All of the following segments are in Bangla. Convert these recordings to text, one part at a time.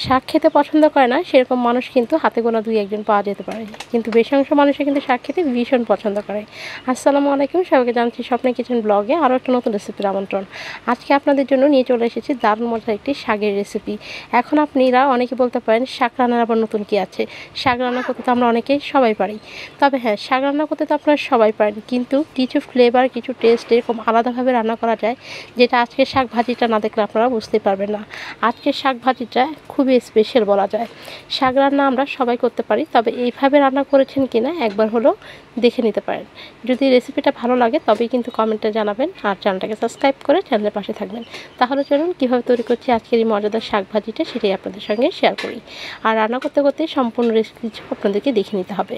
শাক খেতে পছন্দ করে না সেরকম মানুষ কিন্তু হাতে গোনা 2-1 পাওয়া যেতে পারে, কিন্তু বেশি অংশ মানুষই কিন্তু শাক খেতে ভীষণ পছন্দ করে। আসসালামু আলাইকুম, সবাইকে জানাচ্ছি স্বপ্নের কিচেন ব্লগে আরও একটা নতুন রেসিপির আমন্ত্রণ। আজকে আপনাদের জন্য নিয়ে চলে এসেছি দারুণ মজার একটি শাকের রেসিপি। এখন আপনারা অনেকে বলতে পারেন শাক রান্নার আবার নতুন কি আছে, শাক রান্না করতে তো আমরা অনেকেই সবাই পারি। তবে হ্যাঁ, শাক রান্না করতে তো আপনারা সবাই পারেন, কিন্তু কিছু ফ্লেভার কিছু টেস্ট এরকম আলাদাভাবে রান্না করা যায়, যেটা আজকের শাক ভাজিটা না দেখলে আপনারা বুঝতে পারবেন না। আজকের শাক ভাজিটা খুবই স্পেশাল বলা যায়। শাক রান্না আমরা সবাই করতে পারি, তবে এইভাবে রান্না করেছেন কিনা একবার হলো দেখে নিতে পারেন। যদি রেসিপিটা ভালো লাগে তবেই কিন্তু কমেন্টে জানাবেন, আর চ্যানেলটাকে সাবস্ক্রাইব করে চ্যানেলের পাশে থাকবেন। তাহলে চলুন কীভাবে তৈরি করছি আজকের এই মজাদার শাক ভাজিটা সেটাই আপনাদের সঙ্গে শেয়ার করি। আর রান্না করতে করতে সম্পূর্ণ রেসিপি আপনাদেরকে দেখে নিতে হবে।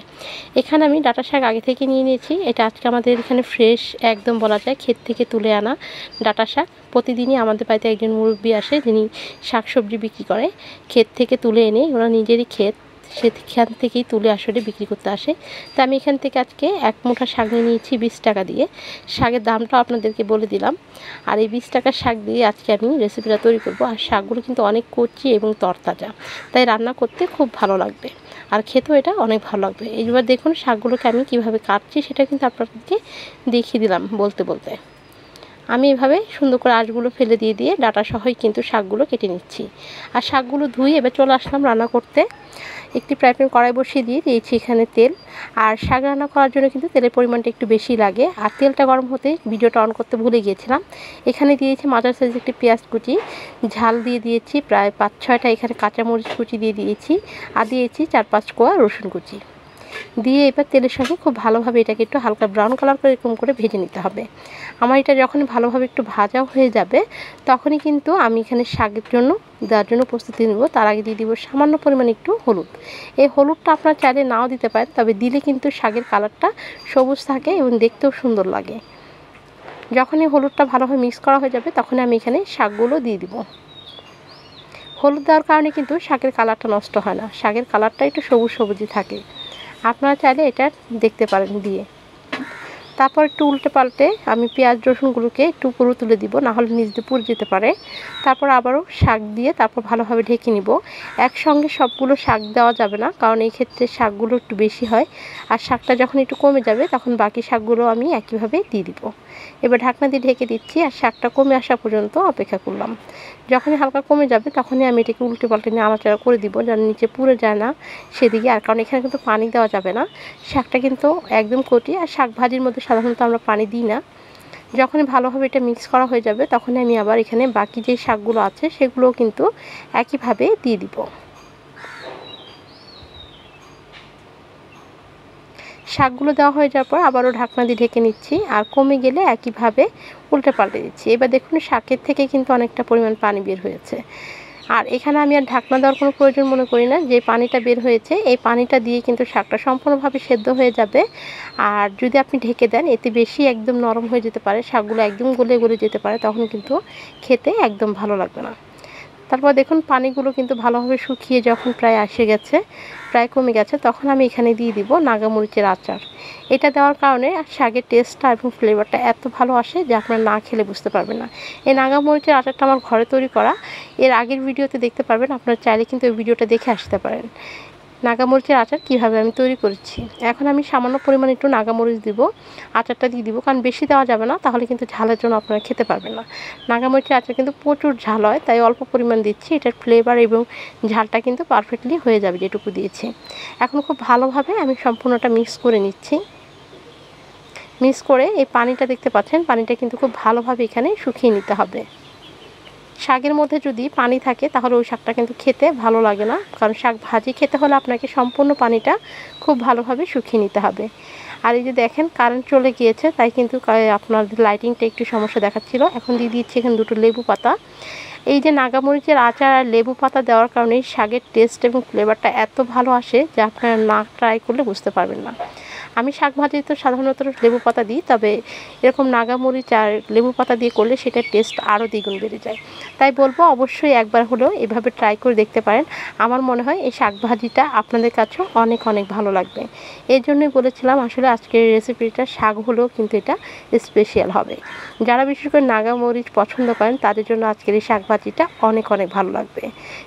এখানে আমি ডাঁটা শাক আগে থেকে নিয়ে নিয়েছি। এটা আজকে আমাদের এখানে ফ্রেশ একদম বলা যায় ক্ষেত থেকে তুলে আনা ডাঁটা শাক। প্রতিদিনই আমাদের বাড়িতে একজন মুরব্বি আসে যিনি শাক সবজি বিক্রি করে, ক্ষেত থেকে তুলে এনে, ওরা নিজেরই ক্ষেত, সেখান থেকেই তুলে আসলে বিক্রি করতে আসে। তো আমি এখান থেকে আজকে 1 মুঠা শাক নিয়ে নিয়েছি 20 টাকা দিয়ে। শাকের দামটা আপনাদেরকে বলে দিলাম। আর এই 20 টাকার শাক দিয়ে আজকে আমি রেসিপিটা তৈরি করব। আর শাকগুলো কিন্তু অনেক কচি এবং তরতাজা, তাই রান্না করতে খুব ভালো লাগবে, আর খেতেও এটা অনেক ভালো লাগবে। এইবার দেখুন শাকগুলোকে আমি কিভাবে কাটছি সেটা কিন্তু আপনাদেরকে দেখিয়ে দিলাম বলতে বলতে। আমি এভাবে সুন্দর করে আঁশগুলো ফেলে দিয়ে ডাঁটা সহই কিন্তু শাকগুলো কেটে নিচ্ছি। আর শাকগুলো ধুয়ে এবার চলে আসলাম রান্না করতে। একটি ফ্রাই প্যান কড়াই বসিয়ে দিয়েছি এখানে তেল। আর শাক রান্না করার জন্য কিন্তু তেলের পরিমাণটা একটু বেশি লাগে। আর তেলটা গরম হতে ভিডিওটা অন করতে ভুলে গিয়েছিলাম। এখানে দিয়েছি মাঝারি সাইজের একটি পেঁয়াজ কুচি, ঝাল দিয়ে দিয়েছি প্রায় 5-6টা এখানে কাঁচামরিচ কুচি দিয়ে দিয়েছি, আর দিয়েছি 4-5 কোয়া রসুন কুচি দিয়ে এবার তেলের সঙ্গে খুব ভালোভাবে এটাকে একটু হালকা ব্রাউন কালার করে এরকম করে ভেজে নিতে হবে। আমার এটা যখন ভালোভাবে একটু ভাজা হয়ে যাবে তখনই কিন্তু আমি এখানে শাকের জন্য দেওয়ার জন্য প্রস্তুতি নেব। তার আগে দিয়ে দিব সামান্য পরিমাণে একটু হলুদ। এই হলুদটা আপনারা চাইলে নাও দিতে পারেন, তবে দিলে কিন্তু শাকের কালারটা সবুজ থাকে এবং দেখতেও সুন্দর লাগে। যখনই হলুদটা ভালোভাবে মিক্স করা হয়ে যাবে তখন আমি এখানে শাকগুলো দিয়ে দিব। হলুদ দেওয়ার কারণে কিন্তু শাকের কালারটা নষ্ট হয় না, শাকের কালারটা একটু সবুজ সবুজই থাকে। আপনারা চাইলে এটা দেখতে পারেন দিয়ে। তারপর একটু উল্টে পাল্টে আমি পেঁয়াজ রসুনগুলোকে একটু উপরে তুলে দিব, না হলে নিচ দিয়ে পুড়ে যেতে পারে। তারপর আবারও শাক দিয়ে তারপর ভালোভাবে ঢেকে নিব। একসঙ্গে সবগুলো শাক দেওয়া যাবে না, কারণ এই ক্ষেত্রে শাকগুলো একটু বেশি হয়। আর শাকটা যখন একটু কমে যাবে তখন বাকি শাকগুলো আমি একইভাবে দিয়ে দিব। এবার ঢাকনা দিয়ে ঢেকে দিচ্ছি আর শাকটা কমে আসা পর্যন্ত অপেক্ষা করলাম। যখনই হালকা কমে যাবে তখনই আমি এটাকে উল্টে পাল্টে নিয়ে নাড়াচাড়া করে দিব, যেন নিচে পুড়ে যায় না সেদিকে। আর কারণ এখানে কিন্তু পানি দেওয়া যাবে না, শাকটা কিন্তু একদম কচি। আর শাক ভাজির মধ্যে সাধারণত আমরা পানি দিই না। যখনই ভালোভাবে এটা মিক্স করা হয়ে যাবে তখনই আমি আবার এখানে বাকি যে শাকগুলো আছে সেগুলোও কিন্তু একইভাবে দিয়ে দিব। শাকগুলো দেওয়া হয়ে যাওয়ার পর আবারও ঢাকনা দিয়ে ঢেকে নিচ্ছি, আর কমে গেলে একইভাবে উল্টে পাল্টে দিচ্ছি। এবার দেখুন শাকের থেকে কিন্তু অনেকটা পরিমাণ পানি বের হয়েছে। আর এখানে আমি আর ঢাকনা দেওয়ার কোনো প্রয়োজন মনে করি না। যে পানিটা বের হয়েছে এই পানিটা দিয়ে কিন্তু শাকটা সম্পূর্ণভাবে সেদ্ধ হয়ে যাবে। আর যদি আপনি ঢেকে দেন এতে বেশি একদম নরম হয়ে যেতে পারে, শাকগুলো একদম গলে গলে যেতে পারে, তখন কিন্তু খেতে একদম ভালো লাগবে না। তারপর দেখুন পানিগুলো কিন্তু ভালোভাবে শুকিয়ে যখন প্রায় এসে গেছে, প্রায় কমে গেছে, তখন আমি এখানে দিয়ে দিব নাগামরিচের আচার। এটা দেওয়ার কারণে শাকের টেস্টটা এবং ফ্লেভারটা এত ভালো আসে যে আপনারা না খেলে বুঝতে পারবেন না। এই নাগামরিচের আচারটা আমার ঘরে তৈরি করা, এর আগের ভিডিওতে দেখতে পারবেন। আপনারা চাইলে কিন্তু এই ভিডিওটা দেখে আসতে পারেন নাগামরিচের আচার কীভাবে আমি তৈরি করেছি। এখন আমি সামান্য পরিমাণে একটু নাগামরিচ দিব, আচারটা দিয়ে দিব, কারণ বেশি দেওয়া যাবে না, তাহলে কিন্তু ঝালের জন্য আপনারা খেতে পারবেন না। নাগামরিচের আচার কিন্তু প্রচুর ঝাল হয়, তাই অল্প পরিমাণ দিচ্ছি। এটার ফ্লেভার এবং ঝালটা কিন্তু পারফেক্টলি হয়ে যাবে যেটুকু দিয়েছি। এখন খুব ভালোভাবে আমি সম্পূর্ণটা মিক্স করে নিচ্ছি। মিক্স করে এই পানিটা দেখতে পাচ্ছেন, পানিটা কিন্তু খুব ভালোভাবে এখানে শুকিয়ে নিতে হবে। শাকের মধ্যে যদি পানি থাকে তাহলে ওই শাকটা কিন্তু খেতে ভালো লাগে না, কারণ শাক ভাজি খেতে হলে আপনাকে সম্পূর্ণ পানিটা খুব ভালোভাবে শুকিয়ে নিতে হবে। আর এই যে দেখেন কারেন্ট চলে গিয়েছে, তাই কিন্তু আপনার লাইটিংটা একটু সমস্যা দেখাচ্ছিল। এখন দিয়ে দিচ্ছি এখানে 2টো লেবু পাতা। এই যে নাগামরিচের আচার আর লেবু পাতা দেওয়ার কারণে শাকের টেস্ট এবং ফ্লেভারটা এত ভালো আসে যে আপনারা না ট্রাই করলে বুঝতে পারবেন না। আমি শাক ভাজি তো সাধারণত লেবু পাতা দিই, তবে এরকম নাগামরিচ আর লেবু পাতা দিয়ে করলে সেটার টেস্ট আরও দ্বিগুণ বেড়ে যায়। তাই বলবো অবশ্যই একবার হলেও এভাবে ট্রাই করে দেখতে পারেন। আমার মনে হয় এই শাক ভাজিটা আপনাদের কাছেও অনেক অনেক ভালো লাগবে। এই জন্যই বলেছিলাম আসলে আজকের রেসিপিটা শাক হলেও কিন্তু এটা স্পেশাল হবে। যারা বিশেষ করে নাগামরিচ পছন্দ করেন তাদের জন্য আজকের এই শাক ভাজিটা অনেক অনেক ভালো লাগবে।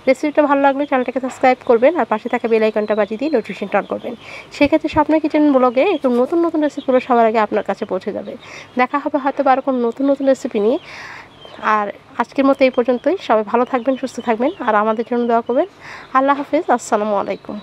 রেসিপিটা ভালো লাগলে চ্যানেলটাকে সাবস্ক্রাইব করবেন আর পাশে থাকা বেল আইকনটা বাজিয়ে দিয়ে নোটিফিকেশন অন করবেন। সেক্ষেত্রে স্বপ্নের কিচেন ব্লগে একটু নতুন নতুন রেসিপিগুলো সবার আগে আপনার কাছে পৌঁছে যাবে। দেখা হবে হয়তো আরও কোনো নতুন নতুন রেসিপি নিয়ে। আর আজকের মতো এই পর্যন্তই। সবাই ভালো থাকবেন, সুস্থ থাকবেন আর আমাদের জন্য দোয়া করবেন। আল্লাহ হাফেজ, আসসালামু আলাইকুম।